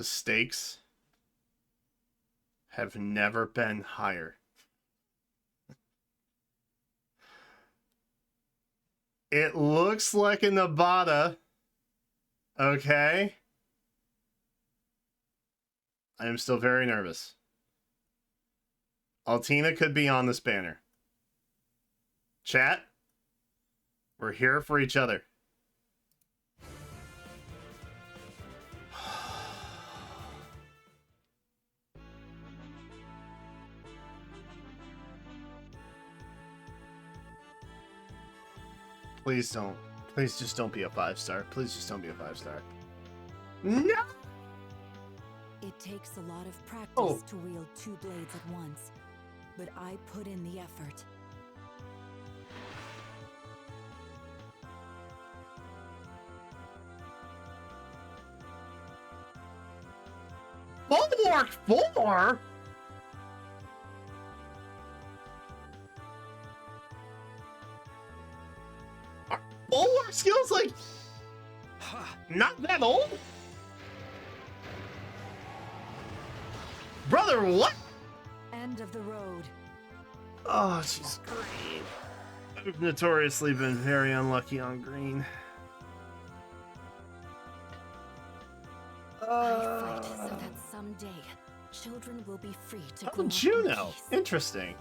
The stakes have never been higher. It looks like a Nabata. Okay. I am still very nervous. ALTINA could be on this banner. Chat, we're here for each other. Please don't. Please just don't be a 5-star. Please just don't be a 5-star. No! It takes a lot of practice to wield 2 blades at once, but I put in the effort. Bulwark 4? Are Bulwark skills like not that old? Brother, what? End of the road. Oh, she's green. I've notoriously been very unlucky on green. I fight so that someday children will be free to grow up in Juno. peace. Interesting.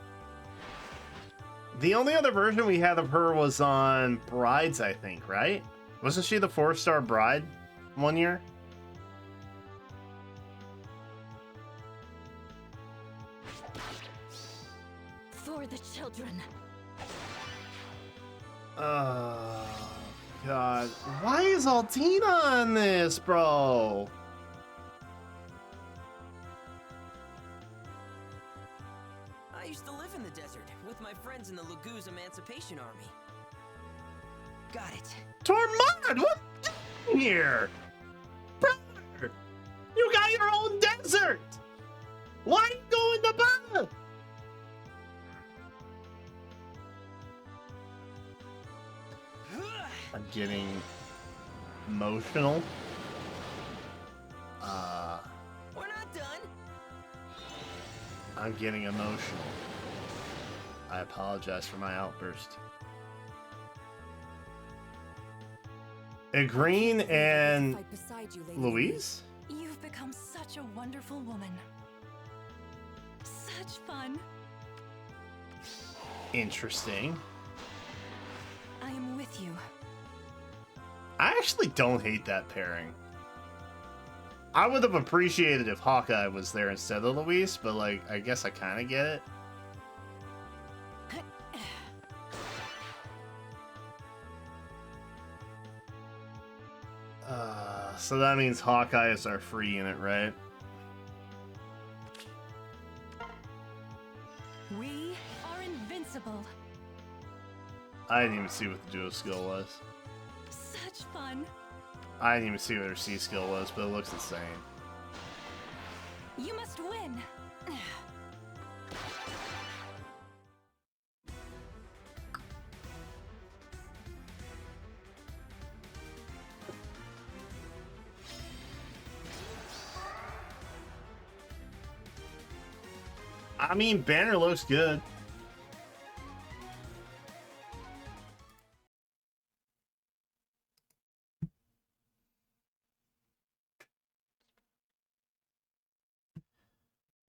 The only other version we had of her was on Brides, I think, right? Wasn't she the 4-star bride one year? For the children. Oh, God. Why is ALTINA on this, bro? I used to live in the desert with my friends in the Laguz Emancipation Army. Got it. Tormod, what here? Brother, you got your own desert. Why are you going to Nabata? I'm getting emotional. We're not done. I'm getting emotional. I apologize for my outburst. Green and Fight beside you, Lady Louise? You've become such a wonderful woman. Such fun. Interesting. I am with you. I actually don't hate that pairing. I would have appreciated if Hawkeye was there instead of Louise, but like, I guess I kind of get it. So that means Hawkeye is our free unit, right? We are invincible. I didn't even see what the duo skill was. Such fun. I didn't even see what her C skill was, but it looks the same. You must win. I mean, banner looks good.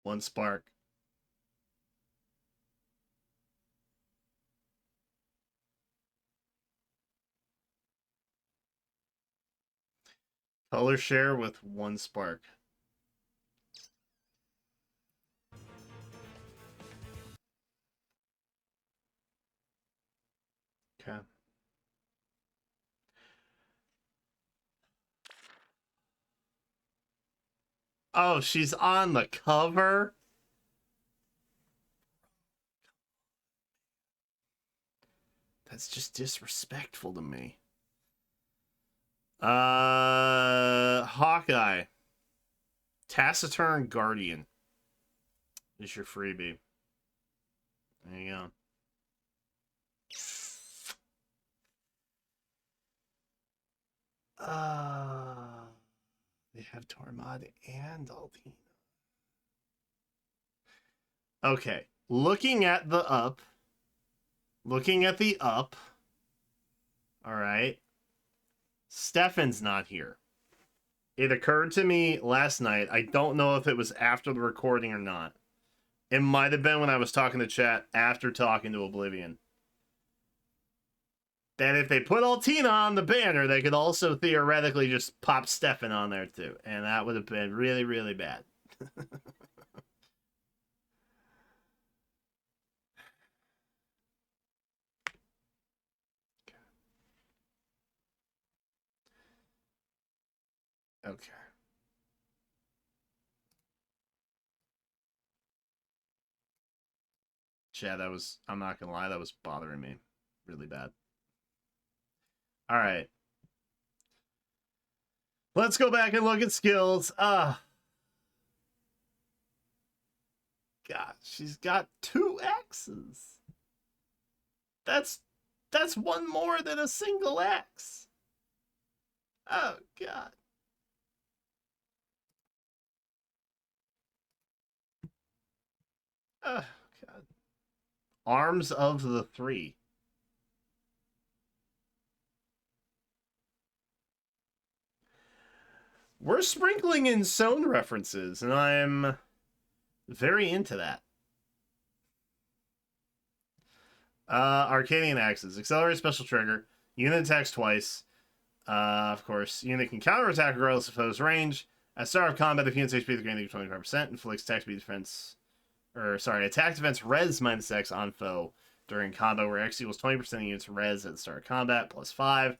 One spark. Color share with one spark. Okay. Oh, she's on the cover? That's just disrespectful to me. Hawkeye. Taciturn Guardian is your freebie. There you go. They have Tormod and Altina. Okay. Looking at the up. All right. Stefan's not here. It occurred to me last night. I don't know if it was after the recording or not. It might have been when I was talking to chat after talking to Oblivion. That if they put Altina on the banner, they could also theoretically just pop Stefan on there too. And that would have been really, really bad. Okay. Chat, I'm not gonna lie, that was bothering me really bad. All right. Let's go back and look at skills. God, she's got 2 X's. That's one more than a single X. Oh, God. Oh, God. Arms of the 3. We're sprinkling in Zone references, and I'm very into that. Arcadian Axes. Accelerate special trigger. Unit attacks twice. Of course, unit can counterattack regardless of foe's range. At start of combat, if unit's HP is gaining 25%, inflicts attack speed defense. Attack defense res -X on foe during combat, where X equals 20% of unit's res at the start of combat, +5.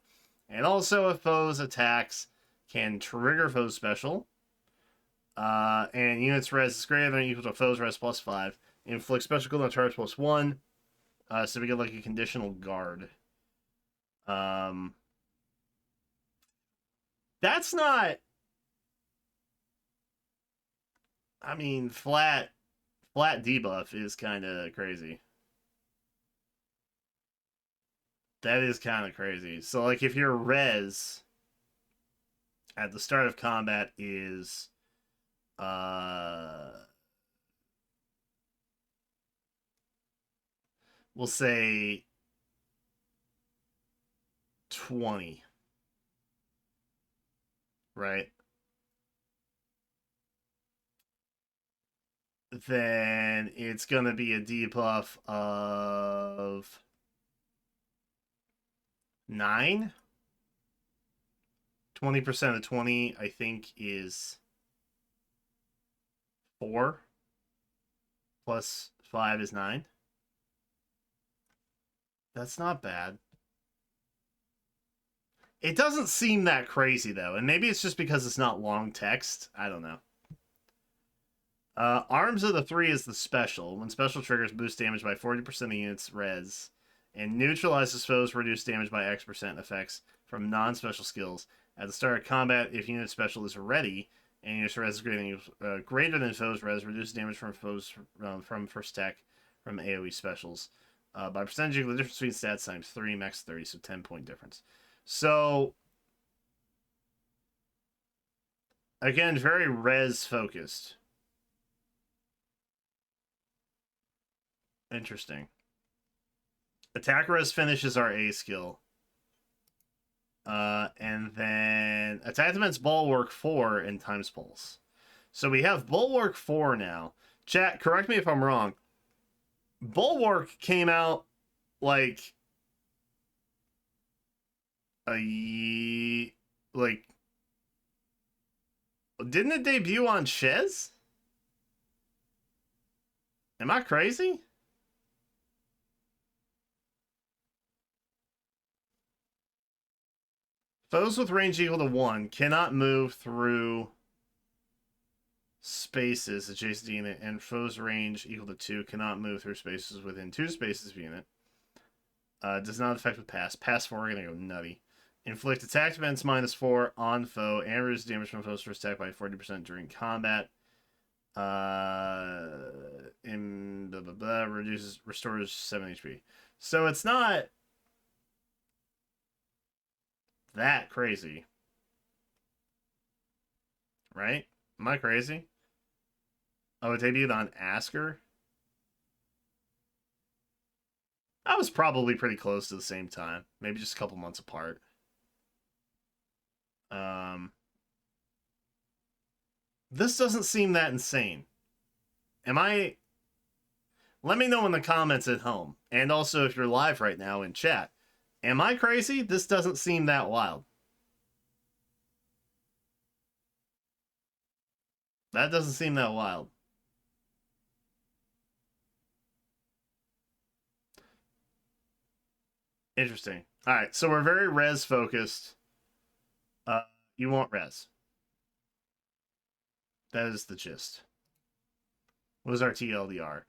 And also, if foe's attacks can trigger foe's special, and unit's res is greater than or equal to foe's res +5, inflict special cooldown charge +1. So we get like a conditional guard. That's not. I mean, flat debuff is kind of crazy. That is kind of crazy. So, like, if your res at the start of combat is, we'll say 20, right? Then it's going to be a debuff of 9. 20% of 20, I think, is 4. Plus 5 is 9. That's not bad. It doesn't seem that crazy, though. And maybe it's just because it's not long text. I don't know. Arms of the 3 is the special. When special triggers, boost damage by 40% of units res. And neutralizes foes, reduce damage by X% effects from non-special skills. At the start of combat, if unit special is ready, and unit res is greater than foes res, reduce damage from foes from first attack from AoE specials. By percentage of the difference between stats times 3, max 30, so 10-point difference. So, again, very res focused. Interesting. Attack res finishes our A skill. And then attack defense bulwark 4 and times pulse. So we have bulwark 4 now. Chat, correct me if I'm wrong. Bulwark came out like didn't it debut on Shez? Am I crazy? Foes with range equal to 1 cannot move through spaces adjacent to unit, and foes range equal to 2 cannot move through spaces within 2 spaces of unit. Does not affect with pass. Pass 4 are gonna go nutty. Inflict attack defense -4 on foe and reduce damage from foe's first attack by 40% during combat. Restores 7 HP. So it's not that crazy. right? Am I crazy? Oh, it debuted on Asker? I was probably pretty close to the same time. Maybe just a couple months apart. Um, this doesn't seem that insane. Am I... Let me know in the comments at home. And also if you're live right now in chat. Am I crazy? This doesn't seem that wild. That doesn't seem that wild. Interesting. All right, so we're very res focused. You want res. That is the gist. What is our TLDR?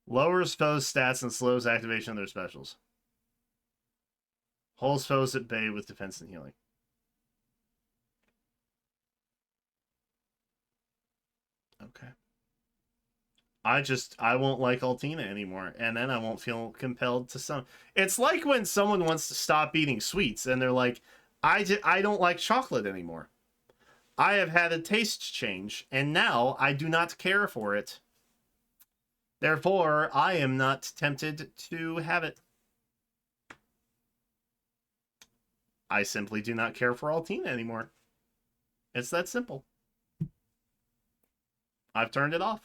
Lowers foes' stats and slows activation of their specials. Holds foes at bay with defense and healing. Okay. I won't like ALTINA anymore, and then I won't feel compelled to some. It's like when someone wants to stop eating sweets, and they're like, I don't like chocolate anymore. I have had a taste change, and now I do not care for it. Therefore, I am not tempted to have it. I simply do not care for ALTINA anymore. It's that simple. I've turned it off.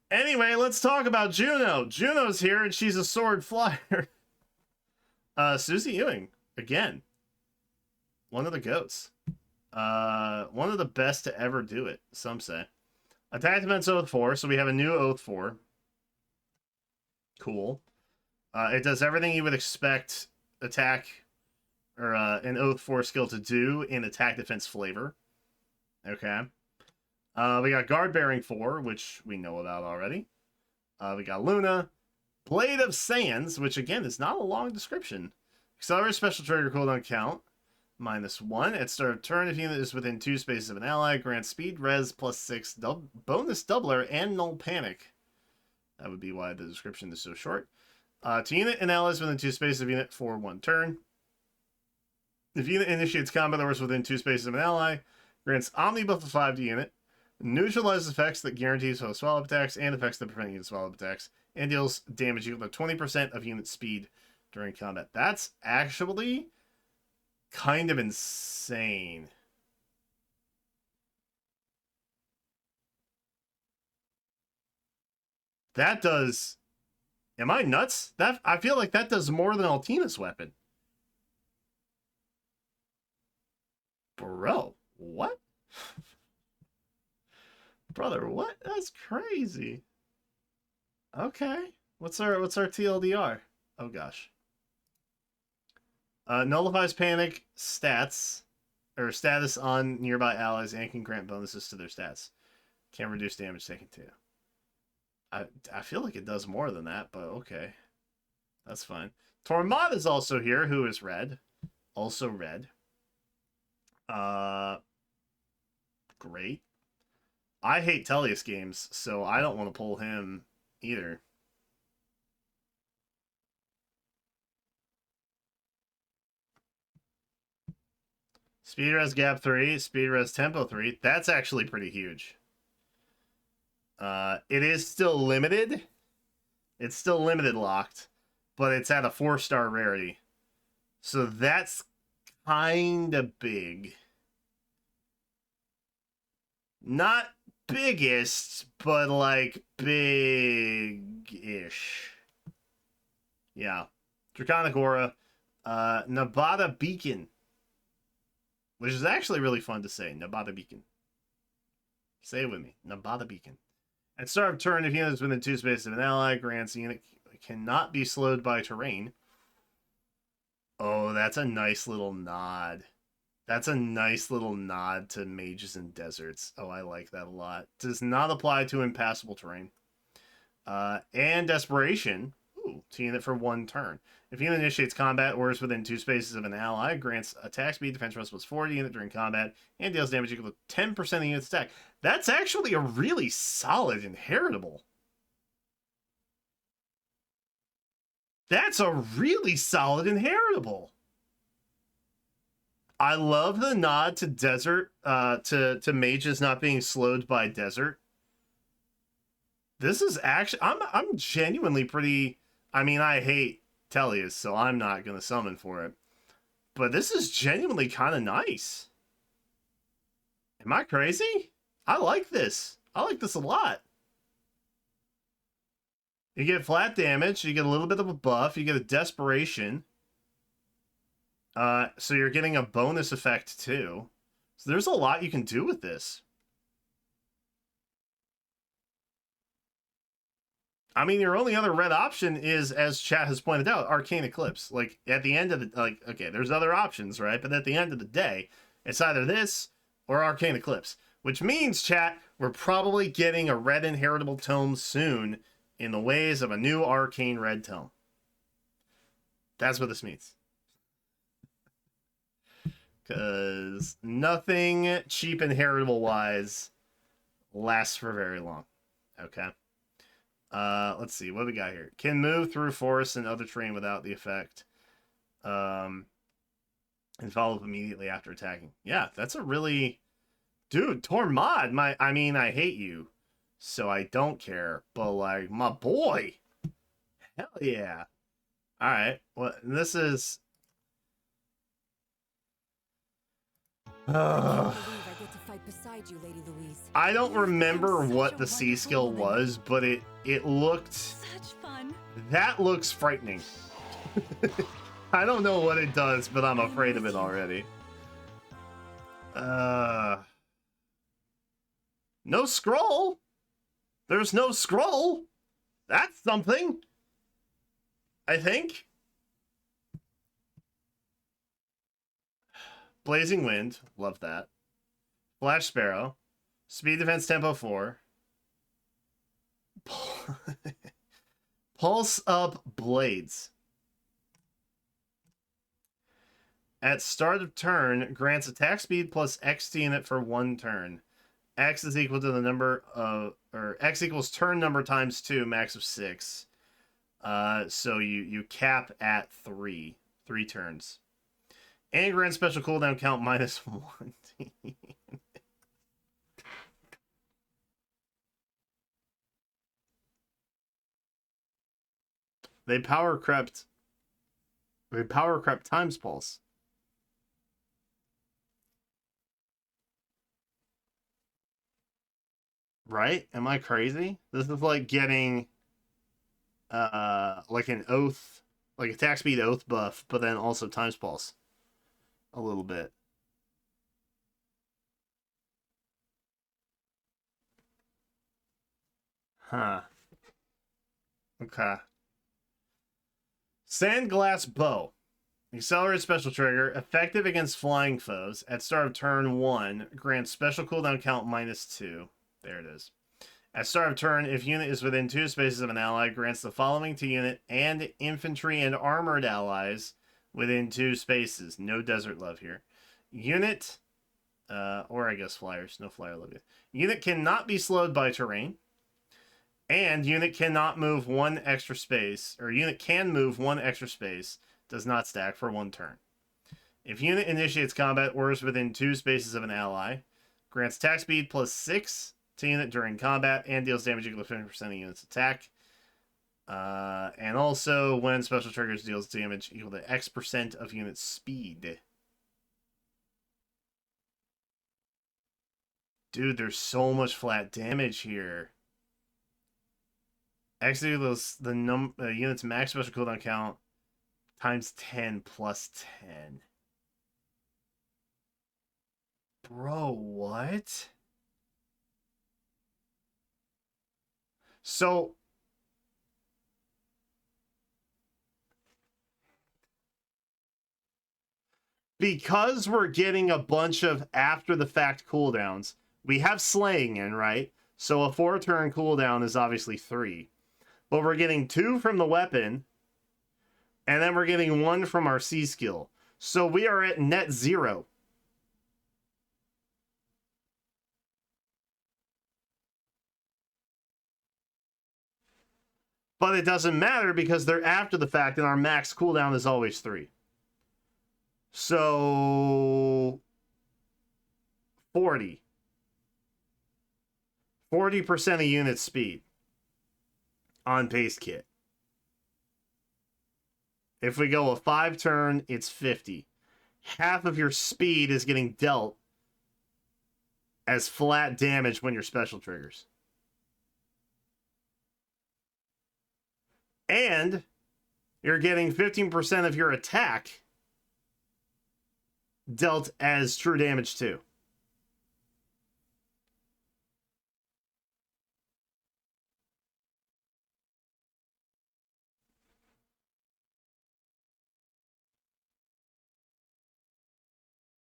Anyway, let's talk about Juno. Juno's here, and she's a sword flyer. Susie Ewing, again. One of the goats. One of the best to ever do it, some say. Attack Defense Oath 4, so we have a new Oath 4. Cool. It does everything you would expect attack or an Oath 4 skill to do in attack defense flavor. Okay. We got Guard Bearing 4, which we know about already. We got Luna. Blade of Sands, which again is not a long description. Accelerate special trigger cooldown count. -1. At start of turn, if unit is within 2 spaces of an ally, grants speed, res, +6, bonus doubler, and null panic. That would be why the description is so short. To unit and allies within 2 spaces of unit for 1 turn. If unit initiates combat or is within 2 spaces of an ally, grants Omnibuff of 5 to unit, neutralizes effects that guarantees swallow attacks and effects that prevent unit swallow attacks, and deals damage equal to 20% of unit speed during combat. That's actually kind of insane. That does... Am I nuts? That I feel like that does more than ALTINA's weapon. Bro, what? Brother, what? That's crazy. Okay. What's our TLDR? Oh gosh. Nullifies panic stats or status on nearby allies and can grant bonuses to their stats. Can reduce damage taken too. I feel like it does more than that, but okay. That's fine. Tormod is also here, who is red. Also red. Great. I hate Tellius games, so I don't want to pull him either. Speed res gap 3, speed res tempo 3. That's actually pretty huge. It is still limited. It's still limited locked, but it's at a 4-star rarity. So that's kind of big. Not biggest, but like big-ish. Yeah. Draconic Aura. Nabata Beacon. Which is actually really fun to say. Nabata Beacon. Say it with me. Nabata Beacon. At start of turn, if unit is within 2 spaces of an ally, grants the unit cannot be slowed by terrain. Oh, that's a nice little nod. That's a nice little nod to mages and deserts. Oh, I like that a lot. Does not apply to impassable terrain. And Desperation. Ooh, to unit for 1 turn. If unit initiates combat or is within 2 spaces of an ally, grants attack speed, defense res +4 to unit during combat, and deals damage equal to 10% of the unit's attack. That's actually a really solid inheritable. That's a really solid inheritable. I love the nod to desert, to mages not being slowed by desert. This is actually, I'm genuinely pretty. I mean, I hate Tellius, so I'm not gonna summon for it. But this is genuinely kind of nice. Am I crazy? I like this. I like this a lot. You get flat damage, you get a little bit of a buff, you get a desperation. So you're getting a bonus effect too. So there's a lot you can do with this. I mean, your only other red option is, as chat has pointed out, Arcane Eclipse. Like, at the end of the, like, okay, there's other options, right? But at the end of the day, it's either this or Arcane Eclipse. Which means, chat, we're probably getting a red inheritable tome soon in the ways of a new Arcane Red tome. That's what this means. Because nothing cheap inheritable-wise lasts for very long. Okay? Let's see, what do we got here? Can move through forests and other terrain without the effect. And follow up immediately after attacking. Yeah, that's a really... Dude, Tormod, I mean, I hate you, so I don't care. But, like, my boy! Hell yeah. Alright, well, this is... I don't remember what the C skill was, but it looked... Such fun. That looks frightening. I don't know what it does, but I'm afraid of it already. No scroll? There's no scroll? That's something. I think. Blazing Wind. Love that. Flash Sparrow. Speed Defense Tempo 4. Pulse Up Blades. At start of turn, grants attack speed plus X to unit for 1 turn. X is equal to the number of, or X equals turn number times 2, max of 6. So you cap at 3 turns. And grant special cooldown count -1. They power crept times pulse. Right? Am I crazy? This is like getting like an oath, like attack speed oath buff, but then also times pulse a little bit. Huh. Okay. Sandglass Bow. Accelerated special trigger, effective against flying foes. At start of turn 1, grants special cooldown count -2. There it is. At start of turn, if unit is within 2 spaces of an ally, grants the following to unit and infantry and armored allies within 2 spaces. No desert love here. Unit, or I guess flyers. No flyer love yet. Unit cannot be slowed by terrain. And unit cannot move 1 extra space, or unit can move 1 extra space, does not stack for 1 turn. If unit initiates combat or is within 2 spaces of an ally, grants attack speed plus 6 to unit during combat and deals damage equal to 50% of unit's attack. And also, when special triggers, deals damage equal to X% of unit's speed. Dude, there's so much flat damage here. X equals the unit's max special cooldown count times 10 plus 10. Bro, what? So, because we're getting a bunch of after-the-fact cooldowns, we have slaying in, right? So a 4-turn cooldown is obviously 3. But we're getting 2 from the weapon, and then we're getting 1 from our C skill. So we are at net 0. But it doesn't matter because they're after the fact and our max cooldown is always 3. So 40. 40% of unit speed on base kit. If we go a 5-turn, it's 50. Half of your speed is getting dealt as flat damage when your special triggers. And you're getting 15% of your attack dealt as true damage too.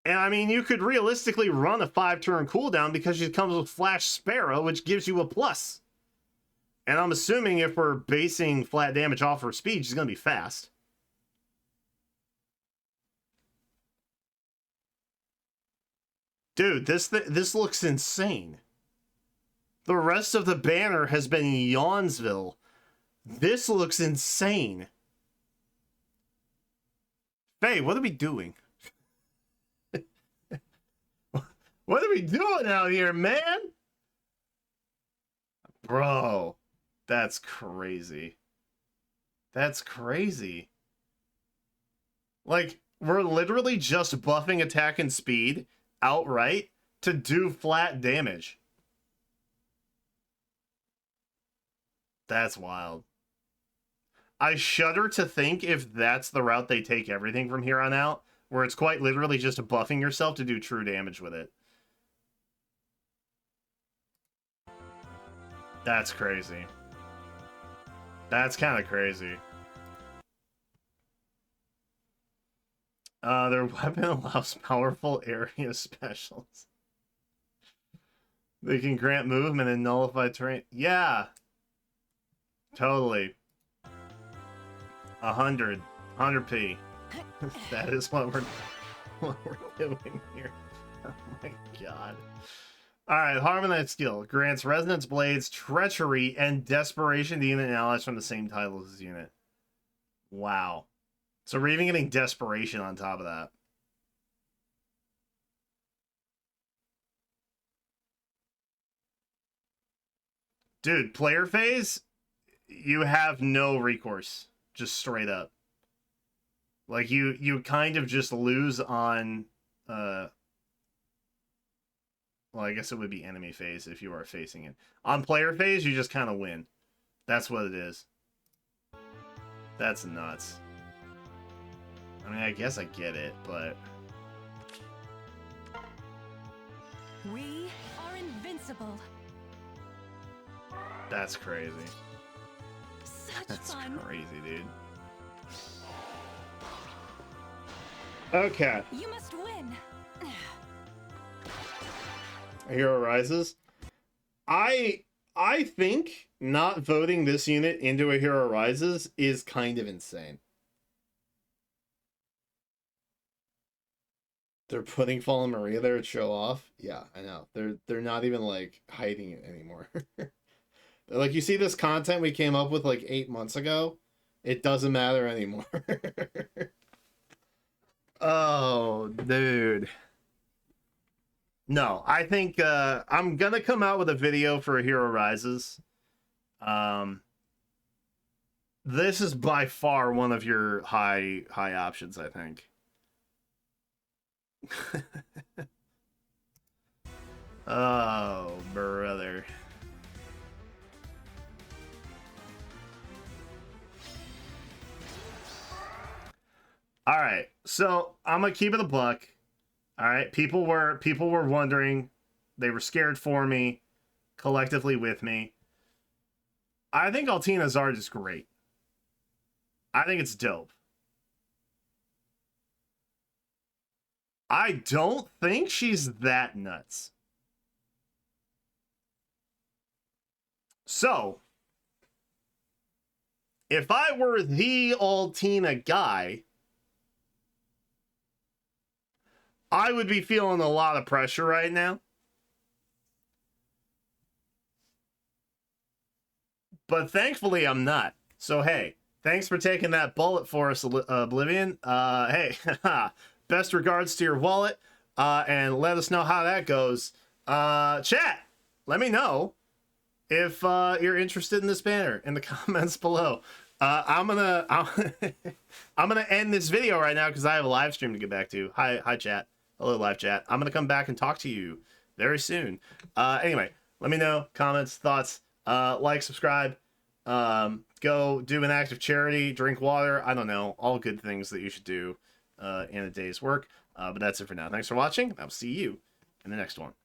And I mean, you could realistically run a 5-turn cooldown because she comes with Flash Sparrow, which gives you a plus. And I'm assuming if we're basing flat damage off her speed, she's going to be fast. Dude, this looks insane. The rest of the banner has been Yawnsville. This looks insane. Faye, what are we doing? What are we doing out here, man? Bro, that's crazy. That's crazy. Like, we're literally just buffing attack and speed outright to do flat damage. That's wild. I shudder to think if that's the route they take everything from here on out, where it's quite literally just buffing yourself to do true damage with it. That's crazy. That's kind of crazy. Their weapon allows powerful area specials. They can grant movement and nullify terrain. Yeah. Totally. 100. 100p. That is what we're doing here. Oh my god. Alright, Harmonized skill. Grants Resonance Blades, Treachery, and Desperation to unit and allies from the same title as his unit. Wow. So we're even getting Desperation on top of that. Dude, player phase, you have no recourse. Just straight up. Like, you kind of just lose on... Well, I guess it would be enemy phase if you are facing it. On player phase, you just kind of win. That's what it is. That's nuts. I mean, I guess I get it, but... We are invincible. That's crazy. Such That's fun. crazy, dude. Okay. You must win. Hero Rises. I think not voting this unit into a Hero Rises is kind of insane. They're putting Fallen Maria there to show off. Yeah, I know. They're not even like hiding it anymore. Like, you see this content we came up with like 8 months ago? It doesn't matter anymore. Oh, dude. No, I think I'm gonna come out with a video for Hero Rises. This is by far one of your high options, I think. Oh, brother. All right, so I'm gonna keep it a buck. All right, people were wondering, they were scared for me, collectively with me. I think ALTINA's art is great. I think it's dope. I don't think she's that nuts. So, if I were the ALTINA guy, I would be feeling a lot of pressure right now. But thankfully, I'm not. So, hey, thanks for taking that bullet for us, Oblivion. Hey, best regards to your wallet, and let us know how that goes. Chat, let me know if you're interested in this banner in the comments below. I'm gonna end this video right now because I have a live stream to get back to. Hi chat. Hello live chat. I'm gonna come back and talk to you very soon. Anyway, let me know comments, thoughts, like, subscribe, go do an act of charity, drink water. I don't know, all good things that you should do in a day's work. But that's it for now. Thanks for watching. I'll see you in the next one.